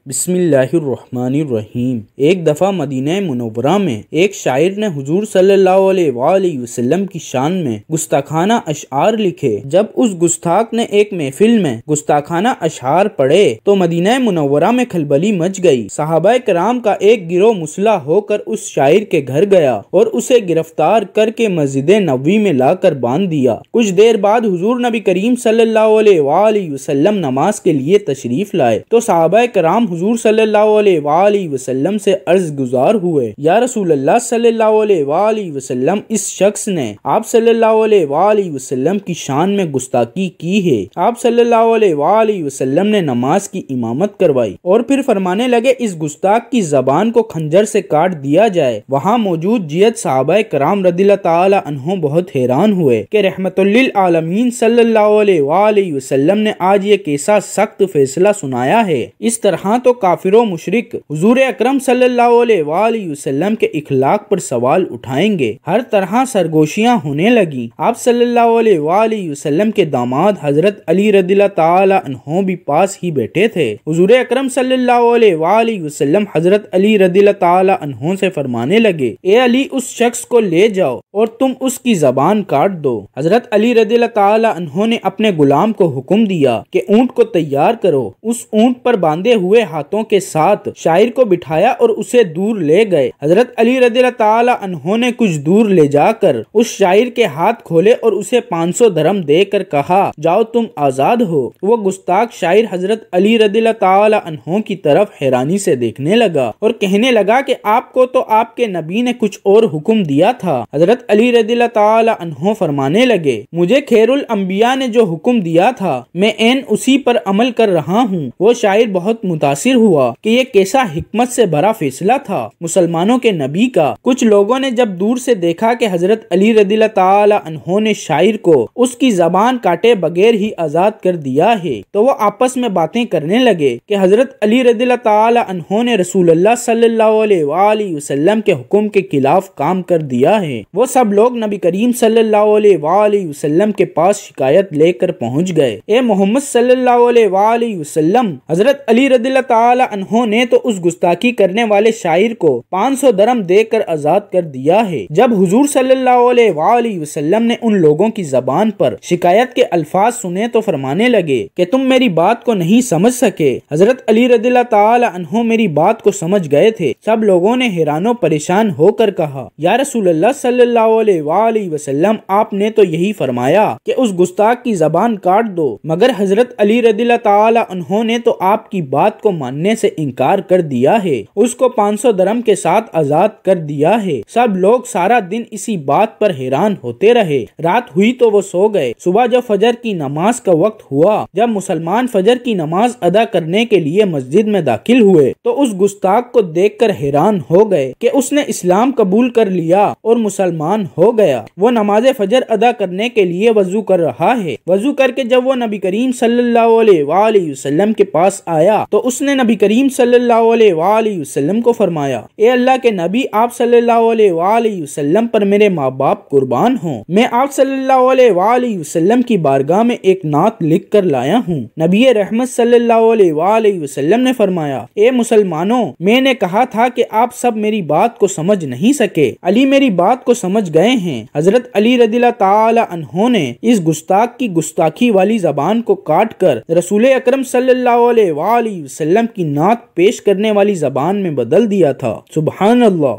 बिस्मिल्लाहिर्रहमानिर्रहीम। एक दफ़ा मदीना मुनव्वरा में एक शायर ने हुजूर सल्लल्लाहु अलैहि वसल्लम की शान में गुस्ताखाना अशआर लिखे। जब उस गुस्ताख ने एक महफिल में गुस्ताखाना अशआर पढ़े तो मदीना मुनव्वरा में खलबली मच गई। सहाबाए कराम का एक गिरोह मुसल्लह होकर उस शायर के घर गया और उसे गिरफ्तार करके मस्जिद नबवी में लाकर बांध दिया। कुछ देर बाद हुजूर नबी करीम सल्लल्लाहु अलैहि वसल्लम नमाज के लिए तशरीफ लाए तो सहाबाए कराम हुजूर सल्लल्लाहु अलैहि वसल्लम से अर्ज गुजार हुए, या रसूल अल्लाह सल्लल्लाहु अलैहि वसल्लम, इस शख्स ने आप सल्लल्लाहु अलैहि वसल्लम की शान में गुस्ताखी की है। आप सल्लल्लाहु अलैहि वसल्लम ने नमाज की इमामत करवाई और फिर फरमाने लगे, इस गुस्ताख की जबान को खंजर से काट दिया जाए। वहाँ मौजूद जियत सहाबाए कराम रदियल्लाहु ताला अन्हुम बहुत हैरान हुए कि रहमतुल लिल आलमीन सल्लल्लाहु अलैहि वसल्लम ने आज ये कैसा सख्त फैसला सुनाया है। इस तरह तो काफिरों मुशरिक हुजूर अकरम सल्लल्लाहु अलैहि वसल्लम के इखलाक पर सवाल उठाएंगे। हर तरह सरगोशियां होने लगी। आप सल्लल्लाहु अलैहि वसल्लम के दामाद हजरत अली रदियल्लाहु ताला अन्हु भी पास ही बैठे थे। हुजूर अकरम सल्लल्लाहु अलैहि वसल्लम हजरत अली रदियल्लाहु ताला अन्हु से फरमाने लगे, ए अली, उस शख्स को ले जाओ और तुम उसकी जबान काट दो। हजरत अली रदियल्लाहु ताला अन्हु ने अपने गुलाम को हुक्म दिया कि ऊंट को तैयार करो। उस ऊंट पर बांधे हुए हाथों के साथ शायर को बिठाया और उसे दूर ले गए। हजरत अली रदियल्लाहु ताला अन्हु ने कुछ दूर ले जाकर उस शायर के हाथ खोले और उसे 500 दिरहम देकर कहा, जाओ तुम आजाद हो। वो गुस्ताख शायर हजरत अली रदियल्लाहु ताला अन्हु की तरफ हैरानी से देखने लगा और कहने लगा कि आपको तो आपके नबी ने कुछ और हुक्म दिया था। हजरत अली रदियल्लाहु ताला अन्हु फरमाने लगे, मुझे खैरुल अंबिया ने जो हुक्म दिया था मैं एन उसी पर अमल कर रहा हूँ। वो शायर बहुत मुतासिर हुआ कि ये कैसा हिकमत से भरा फैसला था मुसलमानों के नबी का। कुछ लोगों ने जब दूर से देखा कि हजरत अली रदियल्लाहु ताला अन्हु ने शायर को उसकी जबान काटे बगैर ही आजाद कर दिया है तो वो आपस में बातें करने लगे कि हजरत अली रदियल्लाहु ताला अन्हु ने रसूलुल्लाह सल्लल्लाहु अलैहि वसल्लम के हुक्म के खिलाफ काम कर दिया है। वो सब लोग नबी करीम सल्लल्लाहु अलैहि वसल्लम के पास शिकायत लेकर पहुँच गए। ए मोहम्मद सल्लल्लाहु अलैहि वसल्लम, हजरत अली रदियल्लाहु ताला अन्हु ने तो उस गुस्ताखी करने वाले शायर को 500 दिरहम देकर आजाद कर दिया है। जब हुजूर सल्लल्लाहु अलैहि वसल्लम ने उन लोगों की जबान पर शिकायत के अल्फाज सुने तो फरमाने लगे कि तुम मेरी बात को नहीं समझ सके। हजरत अली रदियल्लाहु ताला अन्हु मेरी बात को समझ गए थे। सब लोगों ने हैरानो परेशान होकर कहा, या रसूलल्लाह सल्लल्लाहु अलैहि वसल्लम, आपने तो यही फरमाया कि उस गुस्ताख की जबान काट दो, मगर हजरत अली रदियल्लाहु ताला अन्हु ने तो आपकी बात को मानने से इनकार कर दिया है, उसको 500 दिरहम के साथ आजाद कर दिया है। सब लोग सारा दिन इसी बात पर हैरान होते रहे। रात हुई तो वो सो गए। सुबह जब फजर की नमाज का वक्त हुआ, जब मुसलमान फजर की नमाज अदा करने के लिए मस्जिद में दाखिल हुए तो उस गुस्ताख को देखकर हैरान हो गए कि उसने इस्लाम कबूल कर लिया और मुसलमान हो गया। वो नमाज फजर अदा करने के लिए वजू कर रहा है। वजू करके जब वो नबी करीम सल्लल्लाहु अलैहि वसल्लम के पास आया तो उसने नबी करीम सल्लल्लाहु अलैहि वसल्लम को फरमाया, ए अल्लाह के नबी, आप सल्लल्लाहु अलैहि वसल्लम पर मेरे माँ बाप कुर्बान हों। मैं आप सल्लल्लाहु अलैहि वसल्लम की बारगाह में एक नात लिख कर लाया हूँ। नबी रहमत सल्लल्लाहु अलैहि वसल्लम ने फरमाया, ए मुसलमानों, मैंने कहा था कि आप सब मेरी बात को समझ नहीं सके। अली मेरी बात को समझ गए हैं। हजरत अली रदियल्लाहु ताला अन्हु ने इस गुस्ताख की गुस्ताखी वाली जबान को काट कर रसूल अकरम सल्लल्लाहु अलैहि वसल्लम की नात पेश करने वाली जबान में बदल दिया था। सुभान अल्लाह।